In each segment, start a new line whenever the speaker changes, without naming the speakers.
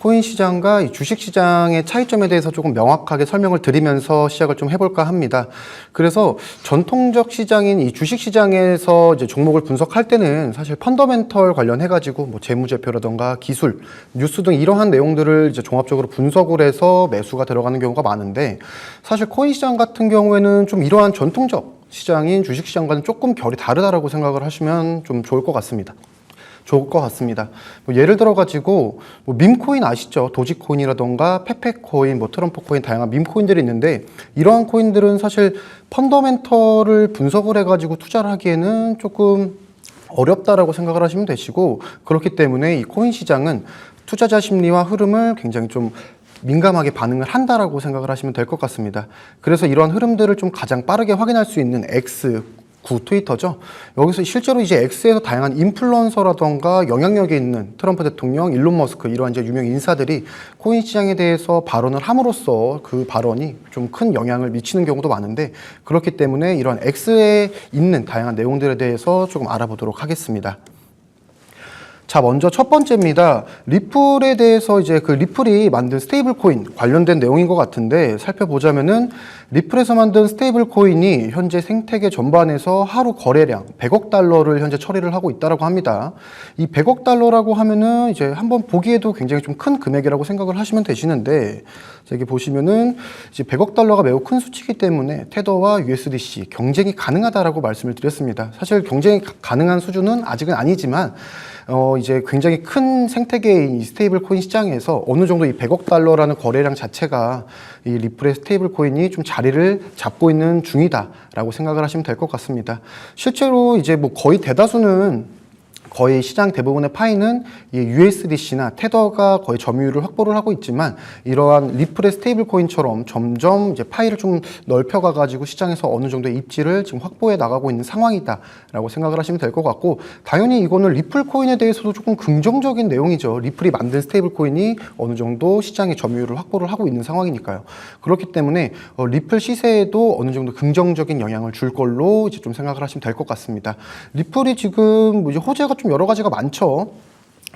코인 시장과 이 주식 시장의 차이점에 대해서 조금 명확하게 설명을 드리면서 시작을 좀 해볼까 합니다. 그래서 전통적 시장인 이 주식 시장에서 이제 종목을 분석할 때는 사실 펀더멘털 관련해가지고 뭐 재무제표라던가 기술, 뉴스 등 이러한 내용들을 이제 종합적으로 분석을 해서 매수가 들어가는 경우가 많은데, 사실 코인 시장 같은 경우에는 좀 이러한 전통적 시장인 주식 시장과는 조금 결이 다르다라고 생각을 하시면 좀 좋을 것 같습니다. 뭐 예를 들어 가지고 뭐 밈코인 아시죠? 도지코인이라던가 페페코인, 뭐 트럼프 코인, 다양한 밈코인들이 있는데, 이러한 코인들은 사실 펀더멘털을 분석을 해가지고 투자를 하기에는 조금 어렵다라고 생각을 하시면 되시고, 그렇기 때문에 이 코인 시장은 투자자 심리와 흐름을 굉장히 좀 민감하게 반응을 한다라고 생각을 하시면 될 것 같습니다. 그래서 이러한 흐름들을 좀 가장 빠르게 확인할 수 있는 X, 구 트위터죠. 여기서 실제로 이제 X에서 다양한 인플루언서라던가 영향력이 있는 트럼프 대통령, 일론 머스크 이러한 이제 유명 인사들이 코인 시장에 대해서 발언을 함으로써 그 발언이 좀 큰 영향을 미치는 경우도 많은데, 그렇기 때문에 이런 X에 있는 다양한 내용들에 대해서 조금 알아보도록 하겠습니다. 자, 먼저 첫 번째입니다. 리플에 대해서 이제 그 리플이 만든 스테이블 코인 관련된 내용인 것 같은데, 살펴보자면은 리플에서 만든 스테이블 코인이 현재 생태계 전반에서 하루 거래량 100억 달러를 현재 처리를 하고 있다라고 합니다. 이 100억 달러라고 하면은 이제 한번 보기에도 굉장히 좀 큰 금액이라고 생각을 하시면 되시는데, 여기 보시면은 이제 100억 달러가 매우 큰 수치이기 때문에 테더와 USDC 경쟁이 가능하다라고 말씀을 드렸습니다. 사실 경쟁이 가능한 수준은 아직은 아니지만 이제 굉장히 큰 생태계인 이 스테이블 코인 시장에서 어느 정도 이 100억 달러라는 거래량 자체가 이 리플의 스테이블 코인이 좀 자리를 잡고 있는 중이다라고 생각을 하시면 될 것 같습니다. 실제로 이제 뭐 거의 대다수는 거의 시장 대부분의 파이는 이 USDC나 테더가 거의 점유율을 확보를 하고 있지만, 이러한 리플의 스테이블 코인처럼 점점 이제 파이를 좀 넓혀가 가지고 시장에서 어느 정도의 입지를 지금 확보해 나가고 있는 상황이다라고 생각을 하시면 될 것 같고, 당연히 이거는 리플 코인에 대해서도 조금 긍정적인 내용이죠. 리플이 만든 스테이블 코인이 어느 정도 시장의 점유율을 확보를 하고 있는 상황이니까요. 그렇기 때문에 리플 시세에도 어느 정도 긍정적인 영향을 줄 걸로 이제 좀 생각을 하시면 될 것 같습니다. 리플이 지금 뭐 이제 호재가 좀 여러 가지가 많죠.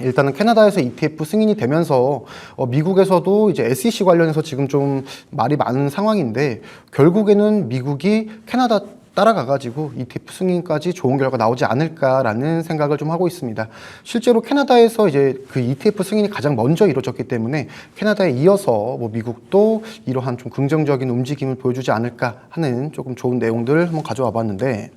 일단은 캐나다에서 ETF 승인이 되면서 미국에서도 이제 SEC 관련해서 지금 좀 말이 많은 상황인데, 결국에는 미국이 캐나다 따라가가지고 ETF 승인까지 좋은 결과 나오지 않을까라는 생각을 좀 하고 있습니다. 실제로 캐나다에서 이제 그 ETF 승인이 가장 먼저 이루어졌기 때문에 캐나다에 이어서 뭐 미국도 이러한 좀 긍정적인 움직임을 보여주지 않을까 하는 조금 좋은 내용들을 한번 가져와 봤는데,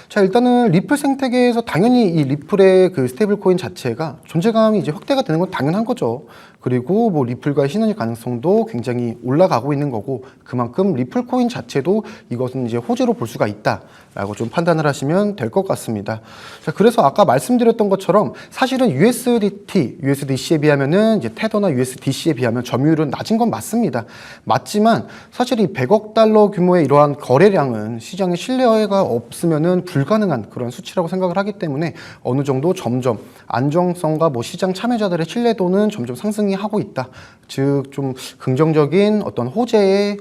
자, 일단은 리플 생태계에서 당연히 이 리플의 그 스테이블 코인 자체가 존재감이 이제 확대가 되는 건 당연한 거죠. 그리고 뭐 리플과의 시너지 가능성도 굉장히 올라가고 있는 거고, 그만큼 리플 코인 자체도 이것은 이제 호재로 볼 수가 있다라고 좀 판단을 하시면 될 것 같습니다. 자, 그래서 아까 말씀드렸던 것처럼 사실은 USDC에 비하면은 이제 테더나 USDC에 비하면 점유율은 낮은 건 맞습니다. 맞지만 사실 이 100억 달러 규모의 이러한 거래량은 시장에 신뢰가 없으면은 불가능한 그런 수치라고 생각을 하기 때문에 어느 정도 점점 안정성과 뭐 시장 참여자들의 신뢰도는 점점 상승이 하고 있다. 즉 좀 긍정적인 어떤 호재의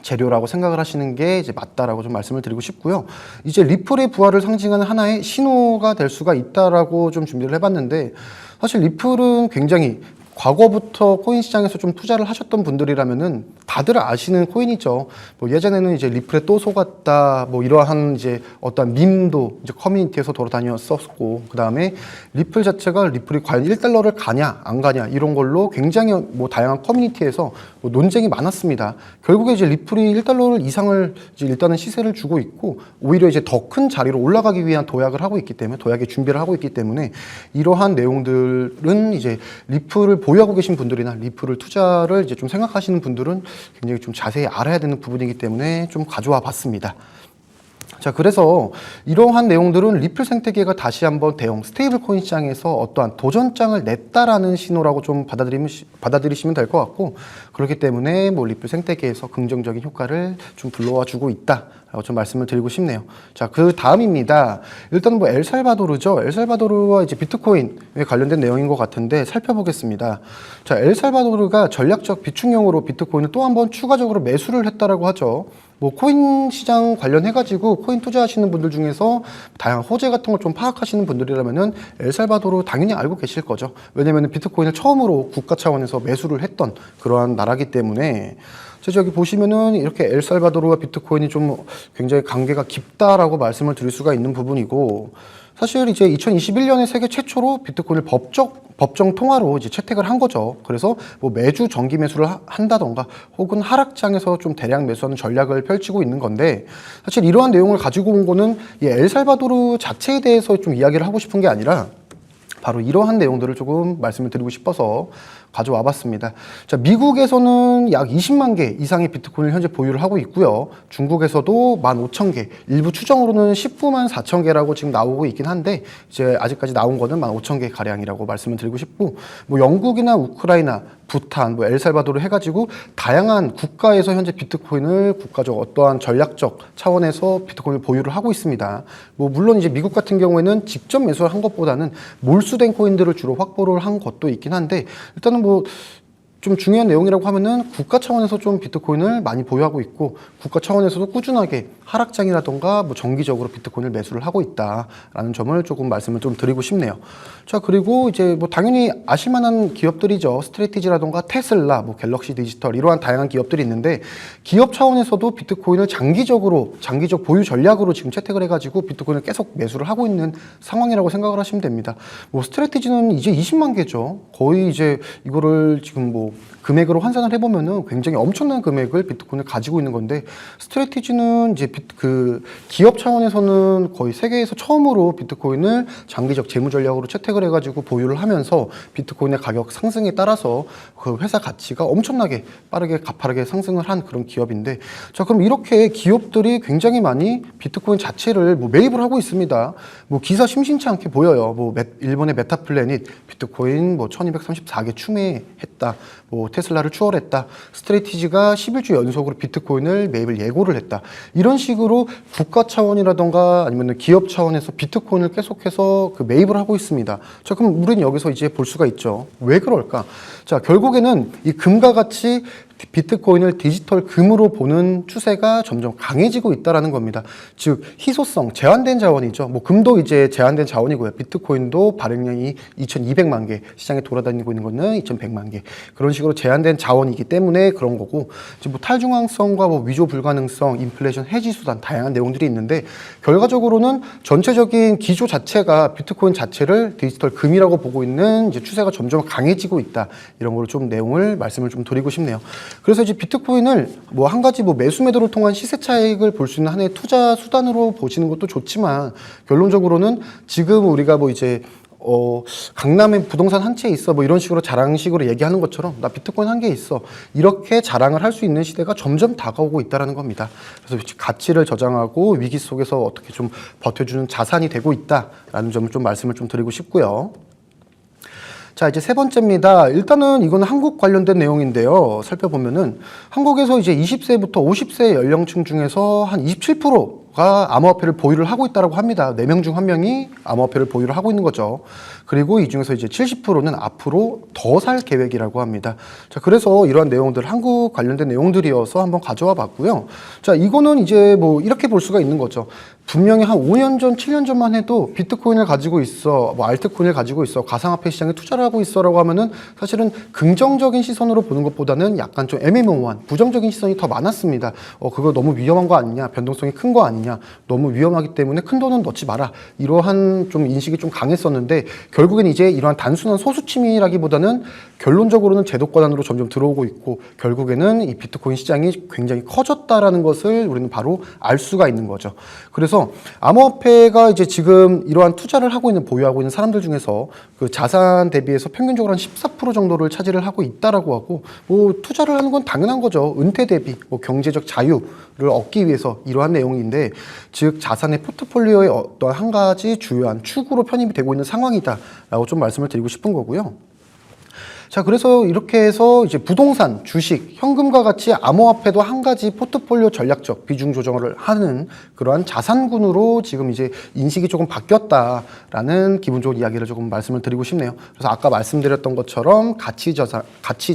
재료라고 생각을 하시는 게 이제 맞다라고 좀 말씀을 드리고 싶고요. 이제 리플의 부활을 상징하는 하나의 신호가 될 수가 있다라고 좀 준비를 해봤는데, 사실 리플은 굉장히 과거부터 코인 시장에서 좀 투자를 하셨던 분들이라면은 다들 아시는 코인이죠. 뭐 예전에는 이제 리플에 또 속았다, 뭐 이러한 이제 어떤 밈도 이제 커뮤니티에서 돌아다녔었고, 그 다음에 리플 자체가 리플이 과연 1달러를 가냐 안 가냐 이런 걸로 굉장히 뭐 다양한 커뮤니티에서 뭐 논쟁이 많았습니다. 결국에 이제 리플이 1달러를 이상을 이제 일단은 시세를 주고 있고, 오히려 이제 더 큰 자리로 올라가기 위한 도약을 하고 있기 때문에, 도약의 준비를 하고 있기 때문에, 이러한 내용들은 이제 리플을 보유하고 계신 분들이나 리플을 투자를 이제 좀 생각하시는 분들은 굉장히 좀 자세히 알아야 되는 부분이기 때문에 좀 가져와 봤습니다. 자, 그래서 이러한 내용들은 리플 생태계가 다시 한번 대형 스테이블 코인 시장에서 어떠한 도전장을 냈다라는 신호라고 좀 받아들이시면 될 것 같고, 그렇기 때문에 뭐 리플 생태계에서 긍정적인 효과를 좀 불러와 주고 있다 라고 좀 말씀을 드리고 싶네요. 자, 그 다음입니다. 일단은 뭐 엘살바도르죠. 엘살바도르와 이제 비트코인에 관련된 내용인 것 같은데 살펴보겠습니다. 자, 엘살바도르가 전략적 비축용으로 비트코인을 또 한 번 추가적으로 매수를 했다라고 하죠. 뭐 코인 시장 관련해가지고 코인 투자하시는 분들 중에서 다양한 호재 같은 걸 좀 파악하시는 분들이라면은 엘살바도르 당연히 알고 계실 거죠. 왜냐면은 비트코인을 처음으로 국가 차원에서 매수를 했던 그러한 나라기 때문에. 저기 보시면은 이렇게 엘살바도르와 비트코인이 좀 굉장히 관계가 깊다라고 말씀을 드릴 수가 있는 부분이고, 사실 이제 2021년에 세계 최초로 비트코인을 법정 통화로 이제 채택을 한 거죠. 그래서 뭐 매주 정기 매수를 한다던가 혹은 하락장에서 좀 대량 매수하는 전략을 펼치고 있는 건데, 사실 이러한 내용을 가지고 온 거는 이 엘살바도르 자체에 대해서 좀 이야기를 하고 싶은 게 아니라 바로 이러한 내용들을 조금 말씀을 드리고 싶어서 가져와 봤습니다. 자, 미국에서는 약 20만 개 이상의 비트코인을 현재 보유를 하고 있고요. 중국에서도 15,000개, 일부 추정으로는 19만 4천 개라고 지금 나오고 있긴 한데, 이제 아직까지 나온 거는 15,000개 가량이라고 말씀을 드리고 싶고, 뭐 영국이나 우크라이나, 부탄, 뭐 엘살바도르 해가지고 다양한 국가에서 현재 비트코인을 국가적 어떠한 전략적 차원에서 비트코인을 보유를 하고 있습니다. 뭐 물론 이제 미국 같은 경우에는 직접 매수를 한 것보다는 몰수된 코인들을 주로 확보를 한 것도 있긴 한데, 일단은 뭐 좀 중요한 내용이라고 하면은 국가 차원에서 좀 비트코인을 많이 보유하고 있고, 국가 차원에서도 꾸준하게 하락장이라던가 뭐 정기적으로 비트코인을 매수를 하고 있다라는 점을 조금 말씀을 좀 드리고 싶네요. 자, 그리고 이제 뭐 당연히 아실만한 기업들이죠. 스트레티지라던가 테슬라, 뭐 갤럭시 디지털, 이러한 다양한 기업들이 있는데, 기업 차원에서도 비트코인을 장기적 보유 전략으로 지금 채택을 해가지고 비트코인을 계속 매수를 하고 있는 상황이라고 생각을 하시면 됩니다. 뭐 스트레티지는 이제 20만 개죠. 거의 이제 이거를 지금 뭐 금액으로 환산을 해보면은 굉장히 엄청난 금액을 비트코인을 가지고 있는 건데, 스트래티지는 이제 그 기업 차원에서는 거의 세계에서 처음으로 비트코인을 장기적 재무 전략으로 채택을 해가지고 보유를 하면서 비트코인의 가격 상승에 따라서 그 회사 가치가 엄청나게 빠르게 가파르게 상승을 한 그런 기업인데, 자, 그럼 이렇게 기업들이 굉장히 많이 비트코인 자체를 뭐 매입을 하고 있습니다. 뭐 기사 심심치 않게 보여요. 뭐 일본의 메타플래닛 비트코인 뭐 1234개 추매했다. 뭐 테슬라를 추월했다. 스트레티지가 11주 연속으로 비트코인을 매입을 예고를 했다. 이런 식으로 국가 차원이라던가 아니면 기업 차원에서 비트코인을 계속해서 그 매입을 하고 있습니다. 자, 그럼 우리는 여기서 이제 볼 수가 있죠. 왜 그럴까? 자, 결국에는 이 금과 같이 비트코인을 디지털 금으로 보는 추세가 점점 강해지고 있다라는 겁니다. 즉 희소성, 제한된 자원이죠. 뭐 금도 이제 제한된 자원이고요. 비트코인도 발행량이 2,200만 개, 시장에 돌아다니고 있는 거는 2,100만 개. 그런 식으로 제한된 자원이기 때문에 그런 거고, 지금 뭐 탈중앙성과 뭐 위조 불가능성, 인플레이션 해지 수단 다양한 내용들이 있는데, 결과적으로는 전체적인 기조 자체가 비트코인 자체를 디지털 금이라고 보고 있는 이제 추세가 점점 강해지고 있다. 이런 걸 좀 내용을 말씀을 좀 드리고 싶네요. 그래서 이제 비트코인을 뭐 한 가지 뭐 매수 매도를 통한 시세 차익을 볼 수 있는 하나의 투자 수단으로 보시는 것도 좋지만, 결론적으로는 지금 우리가 뭐 이제 강남에 부동산 한 채 있어 뭐 이런 식으로 자랑식으로 얘기하는 것처럼 나 비트코인 한 개 있어, 이렇게 자랑을 할 수 있는 시대가 점점 다가오고 있다는 겁니다. 그래서 가치를 저장하고 위기 속에서 어떻게 좀 버텨주는 자산이 되고 있다라는 점을 좀 말씀을 좀 드리고 싶고요. 자, 이제 세 번째입니다. 일단은 이거는 한국 관련된 내용인데요. 살펴보면은 한국에서 이제 20세부터 50세 연령층 중에서 한 27%가 암호화폐를 보유를 하고 있다고 합니다. 4명 중 1명이 암호화폐를 보유를 하고 있는 거죠. 그리고 이 중에서 이제 70%는 앞으로 더 살 계획이라고 합니다. 자, 그래서 이러한 내용들, 한국 관련된 내용들이어서 한번 가져와 봤고요. 자, 이거는 이제 뭐 이렇게 볼 수가 있는 거죠. 분명히 한 5년 전, 7년 전만 해도 비트코인을 가지고 있어, 뭐 알트코인을 가지고 있어, 가상화폐 시장에 투자를 하고 있어라고 하면은 사실은 긍정적인 시선으로 보는 것보다는 약간 좀 애매모호한 부정적인 시선이 더 많았습니다. 그거 너무 위험한 거 아니냐, 변동성이 큰 거 아니냐, 너무 위험하기 때문에 큰 돈은 넣지 마라, 이러한 좀 인식이 좀 강했었는데, 결국엔 이제 이러한 단순한 소수침이라기보다는 결론적으로는 제도권 안으로 점점 들어오고 있고, 결국에는 이 비트코인 시장이 굉장히 커졌다라는 것을 우리는 바로 알 수가 있는 거죠. 그래서 암호화폐가 이제 지금 이러한 투자를 하고 있는, 보유하고 있는 사람들 중에서 그 자산 대비해서 평균적으로 한 14% 정도를 차지를 하고 있다라고 하고, 뭐 투자를 하는 건 당연한 거죠. 은퇴 대비, 뭐 경제적 자유를 얻기 위해서 이러한 내용인데, 즉 자산의 포트폴리오의 어떤 한 가지 주요한 축으로 편입이 되고 있는 상황이다라고 좀 말씀을 드리고 싶은 거고요. 자, 그래서 이렇게 해서 이제 부동산, 주식, 현금과 같이 암호화폐도 한 가지 포트폴리오 전략적 비중 조정을 하는 그러한 자산군으로 지금 이제 인식이 조금 바뀌었다라는 기본적으로 이야기를 조금 말씀을 드리고 싶네요. 그래서 아까 말씀드렸던 것처럼 가치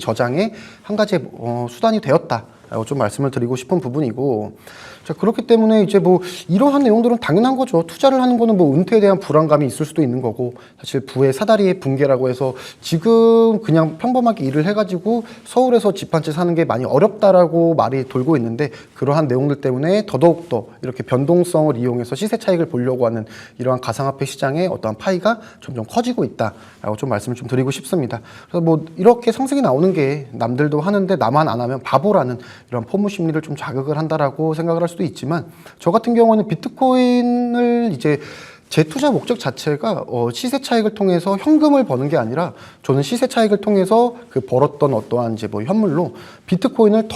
저장의 한 가지 수단이 되었다라고 좀 말씀을 드리고 싶은 부분이고, 자, 그렇기 때문에 이제 뭐 이러한 내용들은 당연한 거죠. 투자를 하는 거는 뭐 은퇴에 대한 불안감이 있을 수도 있는 거고, 사실 부의 사다리의 붕괴라고 해서 지금 그냥 평범하게 일을 해가지고 서울에서 집 한 채 사는 게 많이 어렵다라고 말이 돌고 있는데, 그러한 내용들 때문에 더더욱더 이렇게 변동성을 이용해서 시세 차익을 보려고 하는 이러한 가상화폐 시장의 어떠한 파이가 점점 커지고 있다라고 좀 말씀을 좀 드리고 싶습니다. 그래서 뭐 이렇게 상승이 나오는 게 남들도 하는데 나만 안 하면 바보라는 이런 포무 심리를 좀 자극을 한다라고 생각을 할 수도 있지만, 저 같은 경우는 비트코인을 이제 제 투자 목적 자체가 시세 차익을 통해서 현금을 버는 게 아니라, 저는 시세 차익을 통해서 그 벌었던 어떠한 이제 뭐 현물로 비트코인을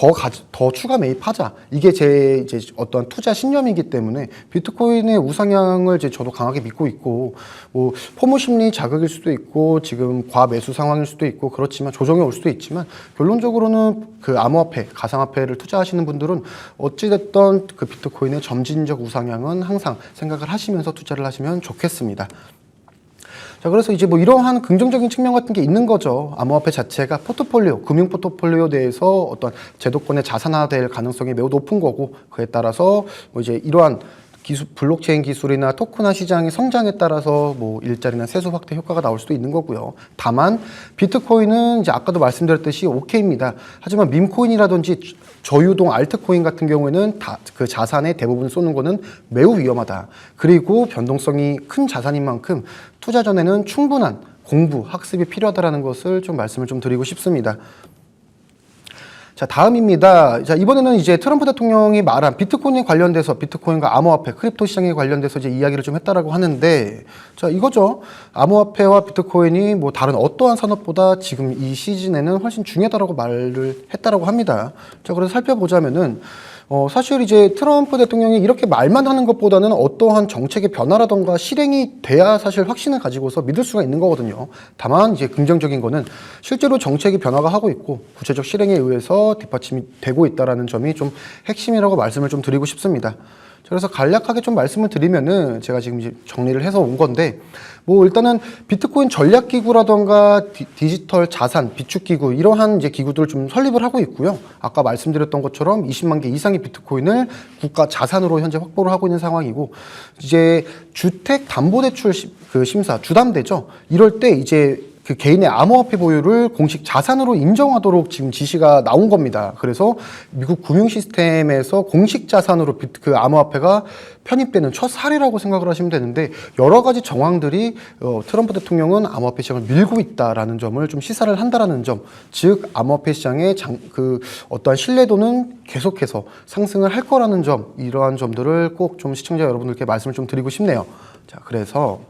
더 추가 매입하자, 이게 제 이제 어떠한 투자 신념이기 때문에 비트코인의 우상향을 이제 저도 강하게 믿고 있고, 뭐 포모 심리 자극일 수도 있고 지금 과매수 상황일 수도 있고 그렇지만, 조정이 올 수도 있지만, 결론적으로는 그 암호화폐, 가상화폐를 투자하시는 분들은 어찌됐던 그 비트코인의 점진적 우상향은 항상 생각을 하시면서 투자를 하시면 좋겠습니다. 자, 그래서 이제 뭐 이러한 긍정적인 측면 같은 게 있는 거죠. 암호화폐 자체가 포트폴리오, 금융 포트폴리오 내에서 어떤 제도권의 자산화될 가능성이 매우 높은 거고, 그에 따라서 뭐 이제 이러한 블록체인 기술이나 토큰화 시장의 성장에 따라서 뭐 일자리나 세수 확대 효과가 나올 수도 있는 거고요. 다만 비트코인은 이제 아까도 말씀드렸듯이 오케이입니다. 하지만 밈코인이라든지 저유동 알트코인 같은 경우에는 다 그 자산의 대부분 쏘는 거는 매우 위험하다. 그리고 변동성이 큰 자산인 만큼 투자 전에는 충분한 공부, 학습이 필요하다라는 것을 좀 말씀을 좀 드리고 싶습니다. 자, 다음입니다. 자, 이번에는 이제 트럼프 대통령이 말한 비트코인에 관련돼서, 비트코인과 암호화폐, 크립토 시장에 관련돼서 이제 이야기를 좀 했다라고 하는데, 자, 이거죠. 암호화폐와 비트코인이 뭐 다른 어떠한 산업보다 지금 이 시즌에는 훨씬 중요하다라고 말을 했다라고 합니다. 자, 그래서 살펴보자면은, 사실 이제 트럼프 대통령이 이렇게 말만 하는 것보다는 어떠한 정책의 변화라던가 실행이 돼야 사실 확신을 가지고서 믿을 수가 있는 거거든요. 다만 이제 긍정적인 거는 실제로 정책이 변화가 하고 있고 구체적 실행에 의해서 뒷받침이 되고 있다라는 점이 좀 핵심이라고 말씀을 좀 드리고 싶습니다. 그래서 간략하게 좀 말씀을 드리면은, 제가 지금 이제 정리를 해서 온 건데, 뭐 일단은 비트코인 전략기구라던가 디지털 자산 비축기구, 이러한 이제 기구들을 좀 설립을 하고 있고요. 아까 말씀드렸던 것처럼 20만 개 이상의 비트코인을 국가 자산으로 현재 확보를 하고 있는 상황이고, 이제 주택담보대출 심사, 주담대죠. 이럴 때 이제 그 개인의 암호화폐 보유를 공식 자산으로 인정하도록 지금 지시가 나온 겁니다. 그래서 미국 금융 시스템에서 공식 자산으로 그 암호화폐가 편입되는 첫 사례라고 생각을 하시면 되는데, 여러 가지 정황들이 트럼프 대통령은 암호화폐 시장을 밀고 있다라는 점을 좀 시사를 한다라는 점, 즉 암호화폐 시장의 어떠한 신뢰도는 계속해서 상승을 할 거라는 점, 이러한 점들을 꼭 좀 시청자 여러분들께 말씀을 좀 드리고 싶네요. 자, 그래서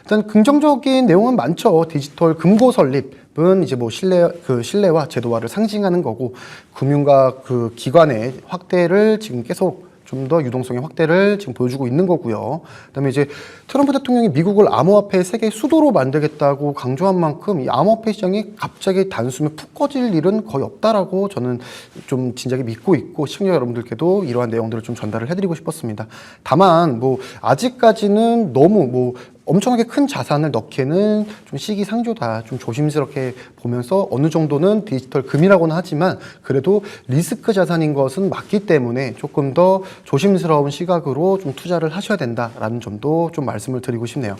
일단 긍정적인 내용은 많죠. 디지털 금고 설립은 이제 뭐 신뢰와 제도화를 상징하는 거고, 금융과 그 기관의 확대를 지금 계속 좀 더 유동성의 확대를 지금 보여주고 있는 거고요. 그다음에 이제 트럼프 대통령이 미국을 암호화폐의 세계 수도로 만들겠다고 강조한 만큼, 이 암호화폐 시장이 갑자기 단숨에 푹 꺼질 일은 거의 없다라고 저는 좀 진작에 믿고 있고, 시청자 여러분들께도 이러한 내용들을 좀 전달을 해드리고 싶었습니다. 다만 뭐 아직까지는 너무 뭐 엄청나게 큰 자산을 넣기에는 좀 시기상조다. 좀 조심스럽게 보면서, 어느 정도는 디지털 금이라고는 하지만 그래도 리스크 자산인 것은 맞기 때문에 조금 더 조심스러운 시각으로 좀 투자를 하셔야 된다라는 점도 좀 말씀을 드리고 싶네요.